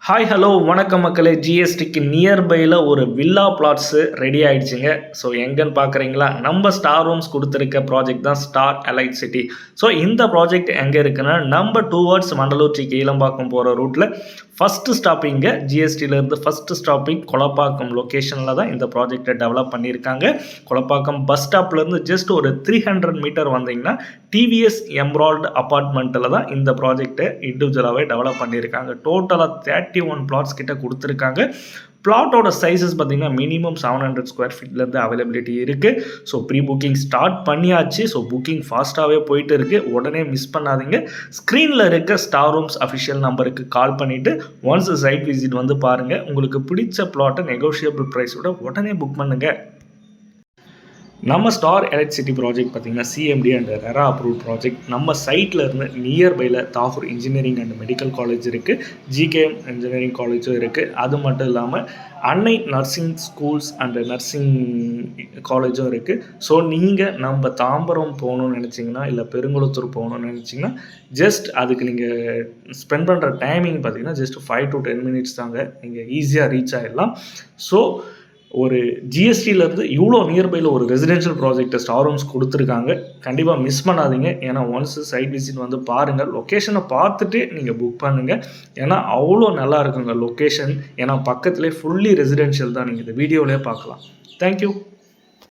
Hi hello வணக்கம் மக்களே. ஜிஎஸ்டிக்கு நியர்பையில் ஒரு வில்லா பிளாட்ஸு ரெடி ஆகிடுச்சிங்க. ஸோ எங்கன்னு பார்க்குறீங்களா, நம்ம ஸ்டார் ரூம்ஸ் கொடுத்துருக்க ப்ராஜெக்ட் தான் ஸ்டார் எலைட் சிட்டி. ஸோ இந்த ப்ராஜெக்ட் எங்கே இருக்குன்னா, நம்ம டுவர்ட்ஸ் வண்டலூர் டி கீழம்பாக்கம் போகிற ரூட்டில் ஃபஸ்ட்டு ஸ்டாப்பிங்க ஜிஎஸ்டியிலேருந்து ஃபஸ்ட்டு ஸ்டாப்பிங் கொளப்பாக்கம் லொக்கேஷனில் தான் இந்த ப்ராஜெக்டை டெவலப் பண்ணியிருக்காங்க. கொளப்பாக்கம் பஸ் ஸ்டாப்லேருந்து ஜஸ்ட் ஒரு 300 மீட்டர் வந்தீங்கன்னா டிவிஎஸ் எம்ராய்டு அப்பார்ட்மெண்ட்டில் தான் இந்த ப்ராஜெக்டை இண்டிவிஜுவலாகவே டெவலப் பண்ணியிருக்காங்க. டோட்டலாக 31 பிளாட்ஸ் கிட்ட கொடுத்துருக்காங்க. பிளாட்டோட சைஸஸ் பார்த்தீங்கன்னா மினிமம் 700 ஸ்கொயர் ஃபீட்லேருந்து அவைலபிலிட்டி இருக்குது. ஸோ ப்ரீ புக்கிங் ஸ்டார்ட் பண்ணியாச்சு. ஸோ புக்கிங் ஃபாஸ்ட்டாகவே போயிட்டு இருக்குது. உடனே மிஸ் பண்ணாதீங்க. ஸ்க்ரீனில் இருக்க ஸ்டார் ரூம்ஸ் அஃபிஷியல் நம்பருக்கு கால் பண்ணிவிட்டு ஒன்ஸ் சைட் விசிட் வந்து பாருங்கள். உங்களுக்கு பிடிச்ச பிளாட்டை நெகோஷியபிள் ப்ரைஸோட உடனே புக் பண்ணுங்கள். நம்ம ஸ்டார் எலைட் சிட்டி ப்ராஜெக்ட் பார்த்திங்கன்னா CMD and RERA approve project. நம்ம சைட்டில் இருந்து நியர்பையில் Tagore engineering and medical college இருக்குது, ஜிகேஎம் இன்ஜினியரிங் காலேஜும் இருக்குது. அது மட்டும் இல்லாமல் அன்னை நர்சிங் ஸ்கூல்ஸ் அண்ட் நர்சிங் காலேஜும் இருக்குது. ஸோ நீங்கள் நம்ம தாம்பரம் போகணுன்னு நினச்சிங்கன்னா, இல்லை பெருங்குளத்தூர் போகணுன்னு நினச்சிங்கன்னா, ஜஸ்ட் அதுக்கு நீங்கள் ஸ்பெண்ட் பண்ணுற டைமிங் பார்த்திங்கன்னா ஜஸ்ட் 5 to 10 மினிட்ஸ் தாங்க. நீங்கள் ஈஸியாக ரீச் ஆகிடலாம். ஸோ ஒரு ஜிஎஸ்டியிலேருந்து இவ்வளோ நியர்பையில் ஒரு ரெசிடென்ஷியல் ப்ராஜெக்டை ஸ்டார் ரூம்ஸ் கொடுத்துருக்காங்க. கண்டிப்பாக மிஸ் பண்ணாதீங்க. ஏன்னா ஒன்ஸ் சைட் விசிட் வந்து பாருங்கள், லொக்கேஷனை பார்த்துட்டு நீங்கள் புக் பண்ணுங்கள். ஏன்னா அவ்வளோ நல்லா இருக்குங்க லொக்கேஷன். ஏன்னா பக்கத்துலேயே ஃபுல்லி ரெசிடென்ஷியல் தான். நீங்கள் இந்த வீடியோவிலே பார்க்கலாம். தேங்க்யூ.